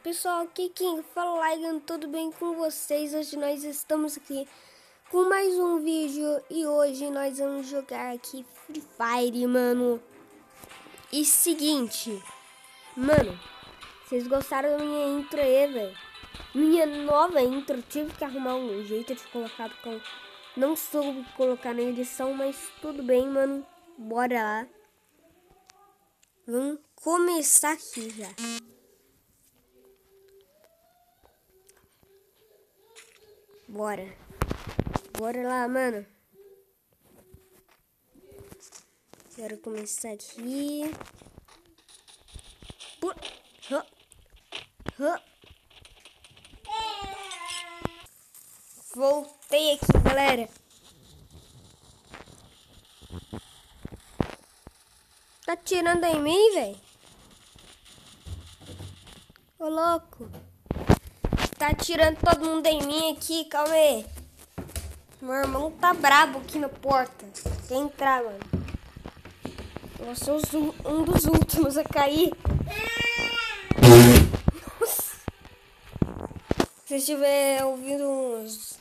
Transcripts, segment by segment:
Pessoal, aqui quem fala, tudo bem com vocês? Hoje nós estamos aqui com mais um vídeo e hoje nós vamos jogar aqui Free Fire, mano. E seguinte, mano, vocês gostaram da minha intro aí, velho? Minha nova intro, tive que arrumar um jeito de colocar porque eu não soube colocar na edição, mas tudo bem, mano. Bora lá. Vamos começar aqui já. Bora. Bora lá, mano. Quero começar aqui. Voltei aqui, galera. Tá tirando em mim, velho? Ô, louco. Tá tirando todo mundo em mim aqui, calma aí. Meu irmão tá brabo aqui na porta. Quer entrar, mano. Eu sou um dos últimos a cair. Nossa. Se estiver ouvindo uns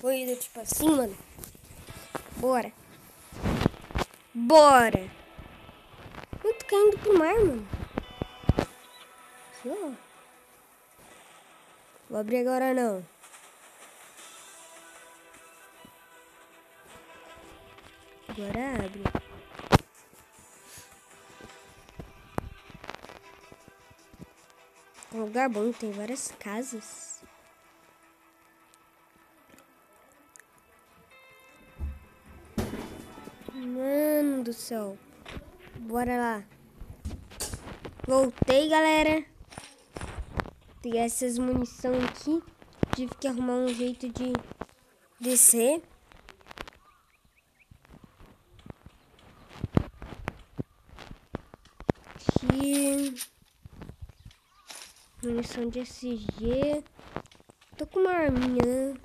ruídos tipo assim, mano. Bora. Bora. Eu tô caindo pro mar, mano. Aqui, ó. Vou abrir agora não. Agora abre. É um lugar bom, tem várias casas. Mano do céu. Bora lá. Voltei, galera. Pegar essas munição aqui. Tive que arrumar um jeito de descer. Aqui. Munição de SG. Tô com uma arminha, né?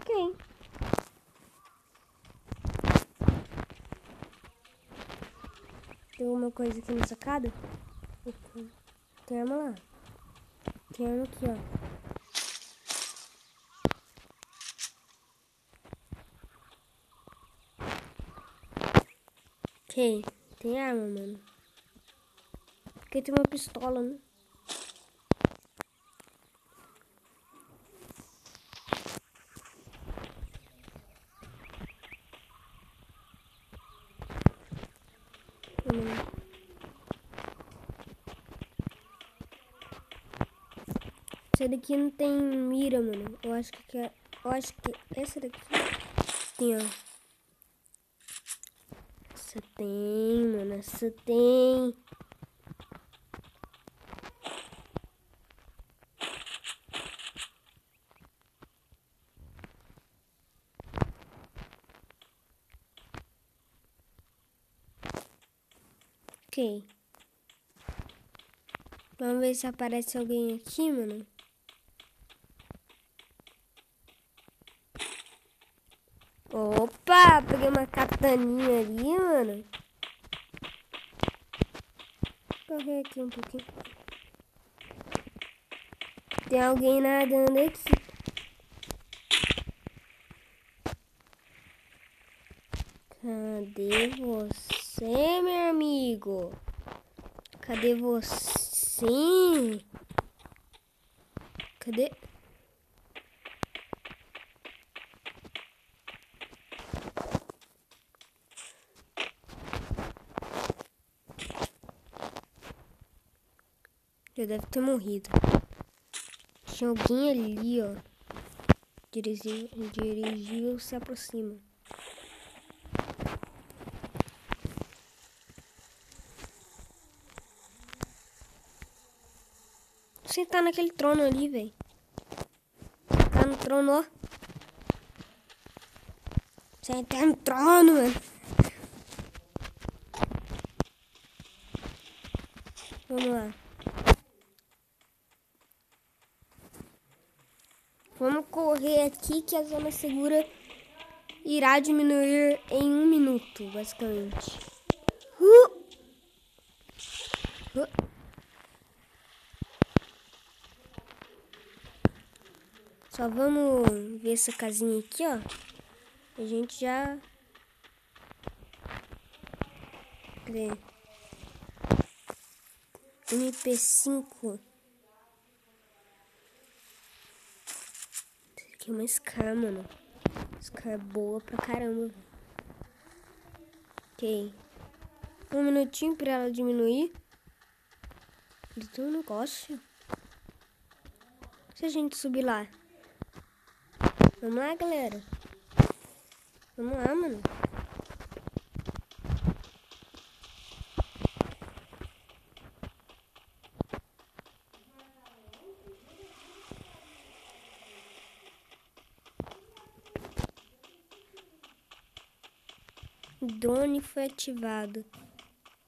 Ok. Tem alguma coisa aqui na sacada? Tem arma lá. Tem arma aqui, ó. Ok. Tem arma, mano. Porque tem uma pistola, né? Essa daqui não tem mira, mano. Eu acho que essa daqui tem, ó. Essa tem, mano. Essa tem. Ok. Vamos ver se aparece alguém aqui, mano. Opa, peguei uma kataninha ali, mano. Vou correr aqui um pouquinho. Tem alguém nadando aqui. Cadê você, meu amigo? Cadê você? Cadê? Já deve ter morrido. Tinha alguém ali, ó. Dirigível se aproxima. Sentar naquele trono ali, velho. Sentar no trono, ó. Sentar no trono, mano. Vamos lá. Vamos correr aqui que a zona segura irá diminuir em 1 minuto, basicamente. Só vamos ver essa casinha aqui, ó. A gente já... Cadê? MP5. Esse aqui é uma Scar, mano. Scar é boa pra caramba. Ok. 1 minutinho pra ela diminuir. Ele tem um negócio. Se a gente subir lá. Vamos lá, galera. Vamos lá, mano. O drone foi ativado.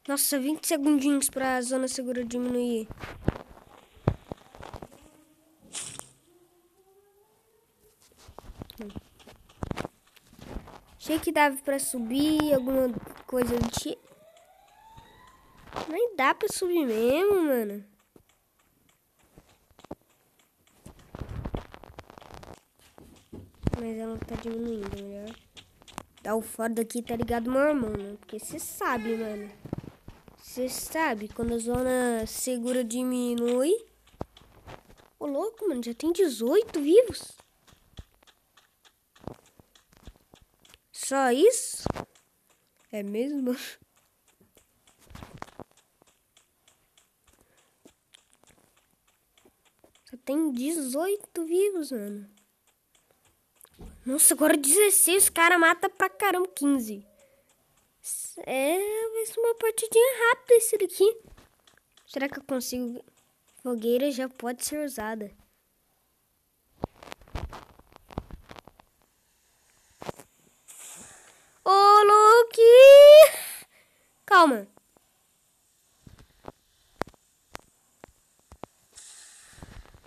Nossa, 20 segundinhos pra zona segura diminuir. Achei que dava pra subir alguma coisa do tipo. Nem dá pra subir mesmo, mano. Mas ela tá diminuindo, melhor. Dá o fora daqui, tá ligado, meu irmão, né? Porque você sabe, mano. Você sabe, quando a zona segura diminui. Ô, louco, mano, já tem 18 vivos. Só isso? É mesmo? Só tem 18 vivos, mano. Nossa, agora 16, os caras matam pra caramba 15. Vai ser uma partidinha rápida esse daqui. Será que eu consigo? Fogueira já pode ser usada. Ô, louco! Calma.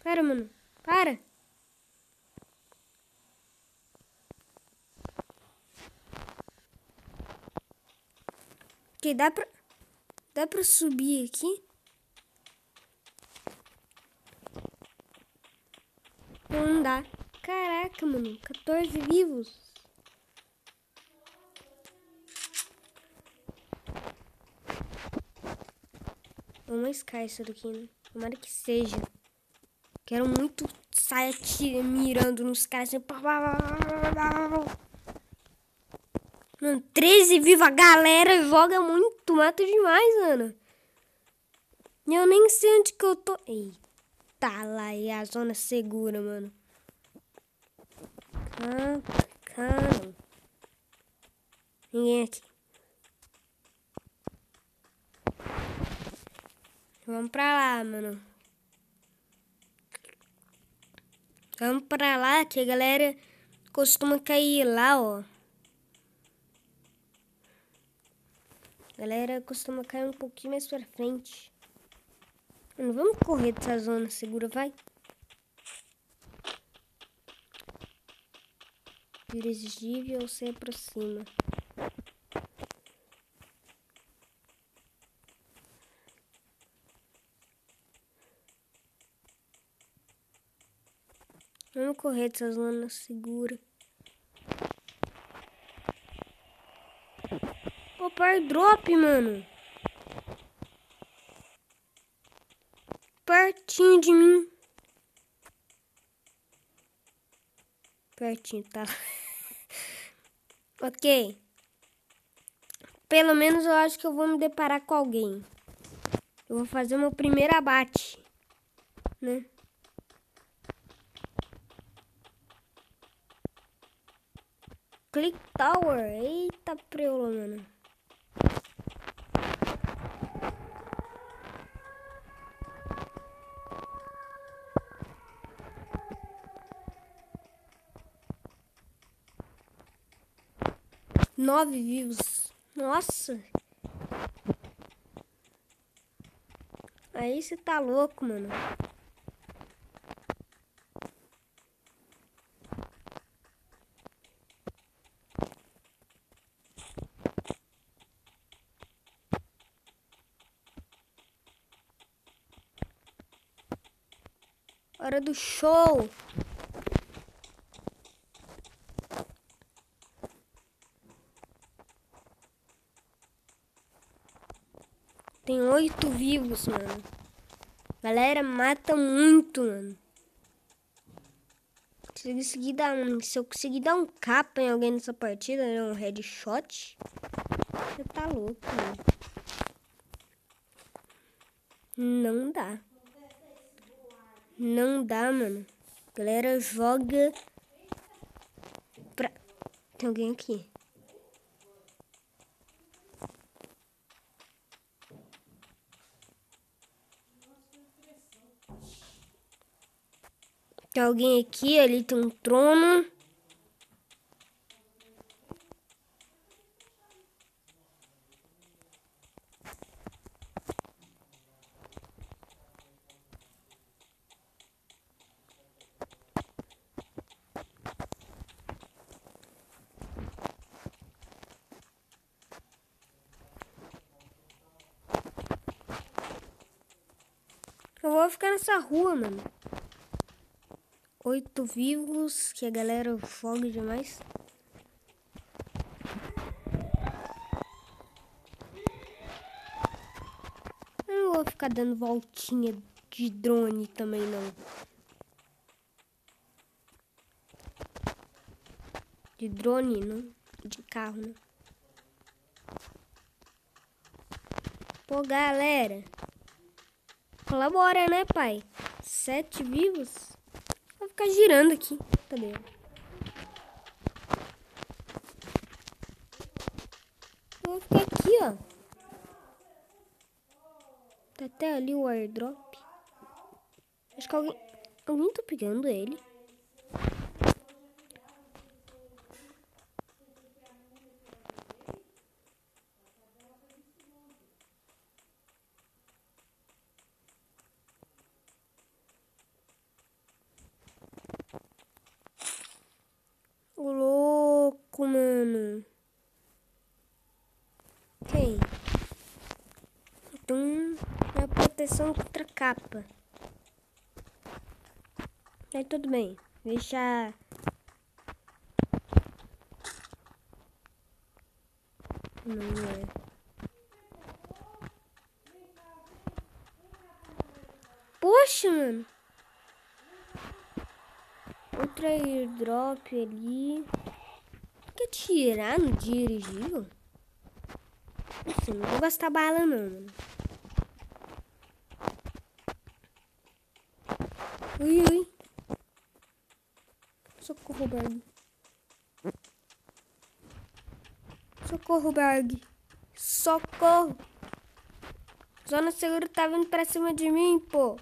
Para, mano. Para. Ok, dá pra subir aqui? Não dá. Caraca, mano. 14 vivos. Vamos arriscar isso daqui, né? Tomara que seja. Quero muito sair mirando nos caras assim. Mano, 13 vivos. A galera joga muito. Mata demais, mano. Eu nem sei onde que eu tô. Eita, lá é a zona segura, mano. Calma. Ninguém aqui. Vamos pra lá, mano. Vamos pra lá, que a galera costuma cair lá, ó. A galera costuma cair um pouquinho mais pra frente. Mano, vamos correr dessa zona segura, vai. Dirigível se aproxima. Vamos correr dessa zona segura. Opa, airdrop, mano. Pertinho de mim. Pertinho, tá? Ok. Pelo menos eu acho que eu vou me deparar com alguém. Eu vou fazer meu primeiro abate, né? Click Tower. Eita preula, mano. Nove vivos. Nossa. Aí você tá louco, mano. Hora do show. Tem 8 vivos, mano. Galera, mata muito, mano. Se eu conseguir dar um capa em alguém nessa partida, um headshot, você tá louco, mano. Não dá. Não dá, mano. Galera, joga pra... Tem alguém aqui. Tem alguém aqui, ali tem um trono. Eu vou ficar nessa rua, mano. 8 vivos, que a galera joga demais. Eu não vou ficar dando voltinha de drone também, não. De drone, não. De carro, né? Pô, galera. Colabora, né, pai? 7 vivos. Vou ficar girando aqui. Cadê? Vou ficar aqui, ó. Tá até ali o airdrop. Acho que alguém tá pegando ele. Ô, louco, mano. Quem? Então, é proteção contra capa. Aí tudo bem. Deixa... Não é. Poxa, mano. Outro airdrop ali. Quer tirar no dirigível? Nossa, não vou gastar bala não, mano. Ui, ui. Socorro, Berg. Socorro, Berg. Socorro. Zona segura tá vindo pra cima de mim, pô.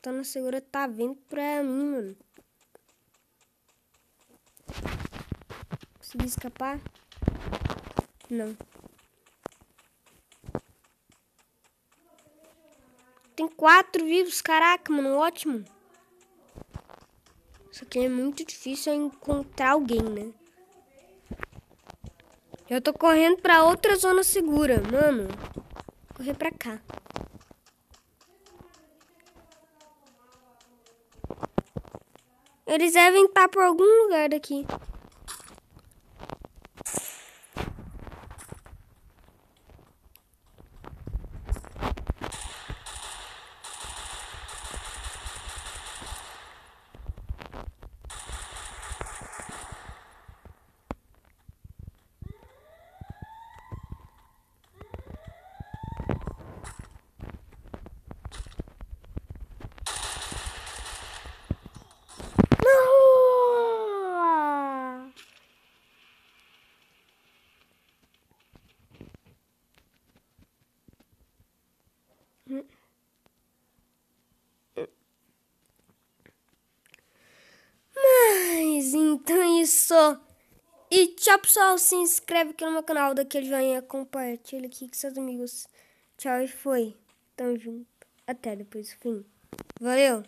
Zona segura tá vindo pra mim, mano. Consegui escapar? Não. Tem 4 vivos, caraca, mano, ótimo. Só que é muito difícil encontrar alguém, né? Eu tô correndo pra outra zona segura, mano. Vou correr pra cá. Eles devem estar por algum lugar daqui. Mas então é isso. E tchau, pessoal. Se inscreve aqui no meu canal, daquele joinha, compartilha aqui com seus amigos. Tchau e foi. Tamo junto. Até depois do fim. Valeu.